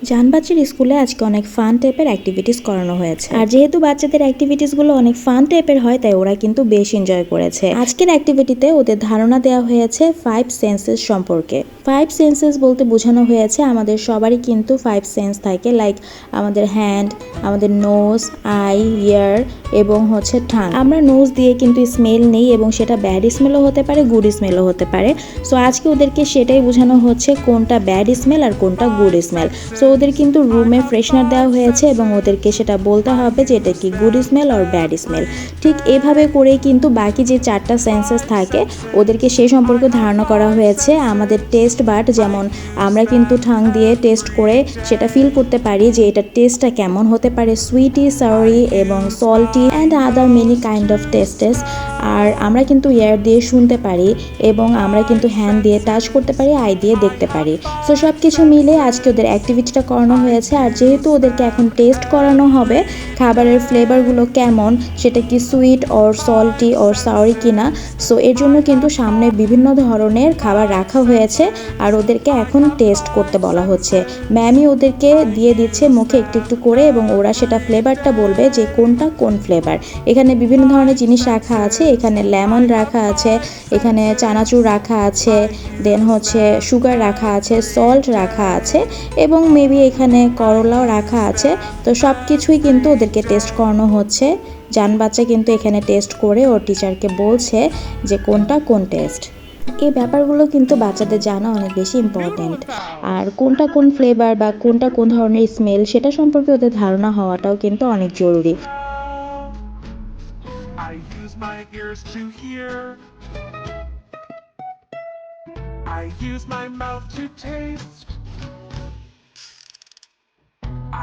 জান বাচ্চার স্কুলে আজকে অনেক ফান টাইপের অ্যাক্টিভিটিস করানো হয়েছে। আর যেহেতু বাচ্চাদের অ্যাক্টিভিটিস গুলো অনেক ফান টাইপের হয়, তাই ওরা কিন্তু বেশ এনজয় করেছে। আজকের অ্যাক্টিভিটিতে ওদের ধারণা দেওয়া হয়েছে 5 সেন্সেস সম্পর্কে। 5 সেন্সেস বলতে বোঝানো হয়েছে আমাদের সবারই কিন্তু 5 সেন্স থাকে, লাইক আমাদের হ্যান্ড, আমাদের নোজ, আই, ইয়ার এবং টাং। আমরা নোজ দিয়ে কিন্তু স্মেল নেই এবং সেটা ব্যাড স্মেলও হতে পারে, গুড স্মেলও হতে পারে। সো আজকে ওদেরকে সেটাই বোঝানো হচ্ছে কোনটা ব্যাড স্মেল আর কোনটা গুড স্মেল। সো ওদের কিন্তু রুমে ফ্রেশনার দেওয়া হয়েছে এবং ওদেরকে সেটা বলতে হবে যে এটা কি গুড স্মেল আর ব্যাড স্মেল। ঠিক এভাবে করেই কিন্তু বাকি যে 4টা সেন্সেস থাকে ওদেরকে সেই সম্পর্কে ধারণা করা হয়েছে। আমাদের টেস্ট বাট, যেমন আমরা কিন্তু ঠাং দিয়ে টেস্ট করে সেটা ফিল করতে পারি যে এটা টেস্টটা কেমন হতে পারে, সুইটি, সাউরি এবং salty and other many kind of tastes. আর আমরা কিন্তু ইয়ার দিয়ে শুনতে পারি এবং আমরা কিন্তু হ্যান্ড দিয়ে টাচ করতে পারি, আই দিয়ে দেখতে পারি। সো সব কিছু মিলে আজকে ওদের অ্যাক্টিভিটিটা করানো হয়েছে। আর যেহেতু ওদেরকে এখন টেস্ট করানো হবে খাবারের ফ্লেভারগুলো কেমন, সেটা কি সুইট অর সল্টি অর সাউরি কিনা, সো এর জন্য কিন্তু সামনে বিভিন্ন ধরনের খাবার রাখা হয়েছে আর ওদেরকে এখন টেস্ট করতে বলা হচ্ছে। ম্যামই ওদেরকে দিয়ে দিচ্ছে মুখে একটু একটু করে এবং ওরা সেটা ফ্লেভারটা বলবে যে কোনটা কোন ফ্লেভার। এখানে বিভিন্ন ধরনের জিনিস রাখা আছে, এখানে লেমন রাখা আছে, এখানে চানাচুর রাখা আছে, দেন সুগার রাখা আছে, সল্ট রাখা আছে এবং মেবি এখানে করলাও রাখা আছে। তো সব কিছুই কিন্তু ওদেরকে টেস্ট করানো হচ্ছে। জান বাচ্চা কিন্তু এখানে টেস্ট করে ওর টিচারকে বলছে যে কোনটা কোন টেস্ট। এই ব্যাপারগুলো কিন্তু বাচ্চাদের জানা অনেক বেশি ইম্পর্ট্যান্ট। আর কোনটা কোন ফ্লেভার বা কোনটা কোন ধরনের স্মেল সেটা সম্পর্কে ওদের ধারণা হওয়াটাও কিন্তু অনেক জরুরি। I use my ears to hear. I use my mouth to taste.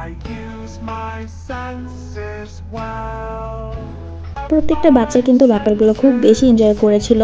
I use my senses well. প্রত্যেকটা বাচ্চা কিন্তু ব্যাপারগুলো খুব বেশি এনজয় করেছিল।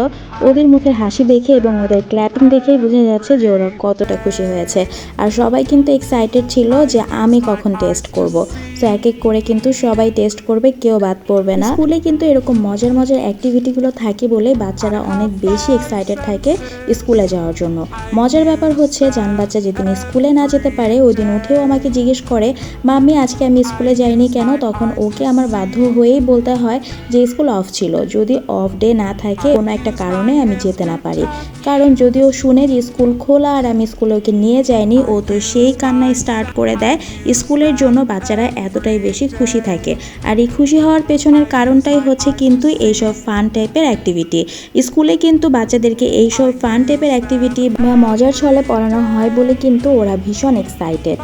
ওদের মুখের হাসি দেখে এবং ওদের ক্ল্যাপিং দেখেই বোঝা যাচ্ছে যে ওরা কতটা খুশি হয়েছে। আর সবাই কিন্তু এক্সাইটেড ছিল যে আমি কখন টেস্ট করব। তো এক এক করে কিন্তু সবাই টেস্ট করবে, কেউ বাদ পড়বে না। স্কুলে কিন্তু এরকম মজার মজার অ্যাক্টিভিটিগুলো থাকে বলে বাচ্চারা অনেক বেশি এক্সাইটেড থাকে স্কুলে যাওয়ার জন্য। মজার ব্যাপার জান বাচ্চা যেদিন স্কুলে না যেতে পারে ওই দিন উঠেও আমাকে জিজ্ঞেস করে, মাম্মি আজকে আমি স্কুলে যাইনি কেন? তখন ওকে আমার বাধ্য হয়েই বলতে হয় যে স্কুল অফ ছিল। যদি অফ ডে না থাকে, কোনো একটা কারণে আমি যেতে না পারি, কারণ যদি ও শুনে যে স্কুল খোলা আর আমি স্কুলে ওকে নিয়ে যাইনি, ও তো সেই কান্নায় স্টার্ট করে দেয়। স্কুলের জন্য বাচ্চারা এতটাই বেশি খুশি থাকে। আর এই খুশি হওয়ার পেছনের কারণটাই কিন্তু এইসব ফান টাইপের অ্যাক্টিভিটি। স্কুলে কিন্তু বাচ্চাদেরকে এইসব ফান টাইপের অ্যাক্টিভিটি বা মজার ছলে পড়ানো হয় বলে কিন্তু ওরা ভীষণ এক্সাইটেড।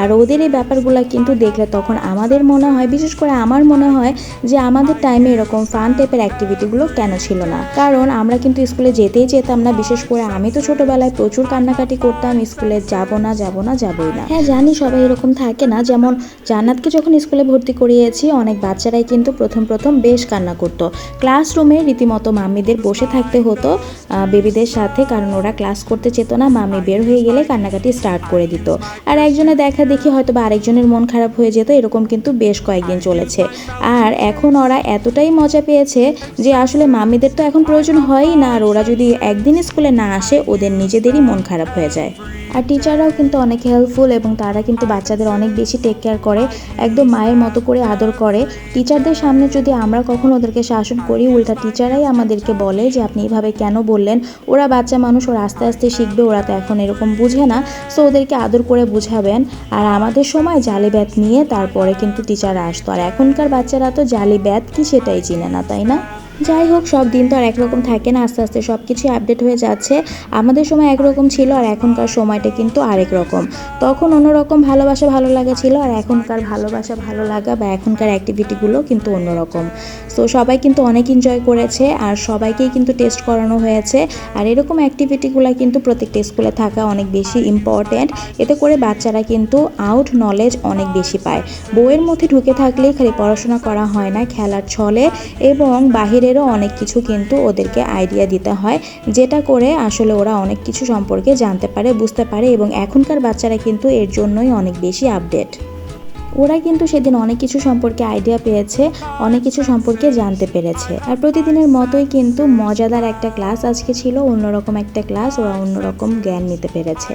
আর ওদের এই ব্যাপারগুলো কিন্তু দেখলে তখন আমাদের মনে হয়, বিশেষ করে আমার মনে হয় যে আমাদের টাইমে এরকম ফান টাইপের অ্যাক্টিভিটিগুলো কেন ছিল না। কারণ আমরা কিন্তু স্কুলে যেতেই যেতাম না। বিশেষ করে আমি তো ছোটোবেলায় প্রচুর কান্নাকাটি করতাম, স্কুলে যাবই না। হ্যাঁ জানি সবাই এরকম থাকে না। যেমন জান্নাতকে যখন স্কুলে ভর্তি করিয়েছি অনেক বাচ্চারাই কিন্তু প্রথম বেশ কান্না করতো। ক্লাসরুমে রীতিমতো মাম্মিদের বসে থাকতে হতো বেবিদের সাথে, কারণ ওরা ক্লাস করতে চেত না। মাম্মি বের হয়ে গেলে কান্নাকাটি স্টার্ট করে দিত। আর একজনে দেখি হয়তো বা আরেকজনের মন খারাপ হয়ে যেত। এরকম কিন্তু বেশ কয়েকদিন চলেছে। আর এখন ওরা এতটাই মজা পেয়েছে যে আসলে মাম্মিদের তো এখন প্রয়োজন হয়ই না। আর ওরা যদি একদিন স্কুলে না আসে ওদের নিজেদেরই মন খারাপ হয়ে যায়। আর টিচাররাও কিন্তু অনেক হেল্পফুল এবং তারা কিন্তু বাচ্চাদের অনেক বেশি টেক কেয়ার করে, একদম মায়ের মতো করে আদর করে। টিচারদের সামনে যদি আমরা কখনো ওদেরকে শাসন করি, উল্টা টিচাররাই আমাদেরকে বলে যে আপনি এইভাবে কেন বললেন? ওরা বাচ্চা মানুষ, ওরা আস্তে আস্তে শিখবে, ওরা তো এখন এরকম বুঝে না। সো ওদেরকে আদর করে বুঝাবেন। আর আমাদের সময় জালি ব্যাত নিয়ে তারপরে কিন্তু টিচাররা আসতো। আর এখনকার বাচ্চারা তো জালি ব্যাত কি সেটাই চিনে না, তাই না? যাই হোক, সব দিন তো আর একরকম থাকে না। আস্তে আস্তে সব কিছুই আপডেট হয়ে যাচ্ছে। আমাদের সময় একরকম ছিল আর এখনকার সময়টা কিন্তু আরেক রকম। তখন অন্যরকম ভালোবাসা ভালো লাগা ছিল আর এখনকার ভালোবাসা ভালো লাগা বা এখনকার অ্যাক্টিভিটিগুলো কিন্তু অন্যরকম। সো সবাই কিন্তু অনেক এনজয় করেছে আর সবাইকেই কিন্তু টেস্ট করানো হয়েছে। আর এরকম অ্যাক্টিভিটিগুলো কিন্তু প্রত্যেকটা স্কুলে থাকা অনেক বেশি ইম্পর্ট্যান্ট। এতে করে বাচ্চারা কিন্তু আউট নলেজ অনেক বেশি পায়। বইয়ের মধ্যে ঢুকে থাকলেই খালি পড়াশোনা করা হয় না, খেলার ছলে এবং বাহিরেরও অনেক কিছু কিন্তু ওদেরকে আইডিয়া দিতে হয়, যেটা করে আসলে ওরা অনেক কিছু সম্পর্কে জানতে পারে, বুঝতে পারে এবং এখনকার বাচ্চারা কিন্তু এর জন্যই অনেক বেশি আপডেট। ওরা কিন্তু সেদিন অনেক কিছু সম্পর্কে আইডিয়া পেয়েছে, অনেক কিছু সম্পর্কে জানতে পেরেছে। আর প্রতিদিনের মতোই কিন্তু মজাদার একটা ক্লাস আজকে ছিল, অন্যরকম একটা ক্লাস, ওরা অন্যরকম জ্ঞান নিতে পেরেছে।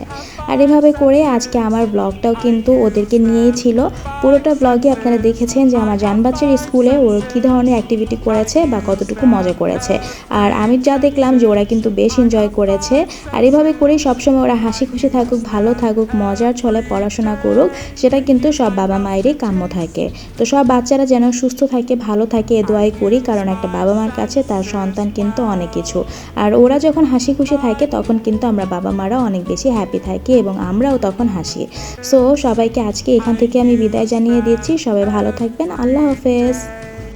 আর এভাবে করে আজকে আমার ব্লগটাও কিন্তু ওদেরকে নিয়েই ছিল। পুরোটা ব্লগে আপনারা দেখেছেন যে আমার জানবাচ্চার স্কুলে ওর কী ধরনের অ্যাক্টিভিটি করেছে বা কতটুকু মজা করেছে। আর আমি যা দেখলাম যে ওরা কিন্তু বেশ এনজয় করেছে। আর এভাবে করেই সবসময় ওরা হাসি খুশি থাকুক, ভালো থাকুক, মজার ছলে পড়াশোনা করুক, সেটা কিন্তু সব বাবা মায়েরই কাম্য থাকে। তো সব বাচ্চারা যেন সুস্থ থাকে, ভালো থাকে, এ দোয়াই করি, কারণ একটা বাবা মার কাছে তার সন্তান কিন্তু অনেক কিছু। আর ওরা যখন হাসি খুশি থাকে তখন কিন্তু আমরা বাবা মারা অনেক বেশি হ্যাপি থাকি এবং আমরাও তখন হাসি। সো সবাইকে আজকে এখান থেকে আমি বিদায় জানিয়ে দিচ্ছি। সবাই ভালো থাকবেন। আল্লাহ হাফেজ।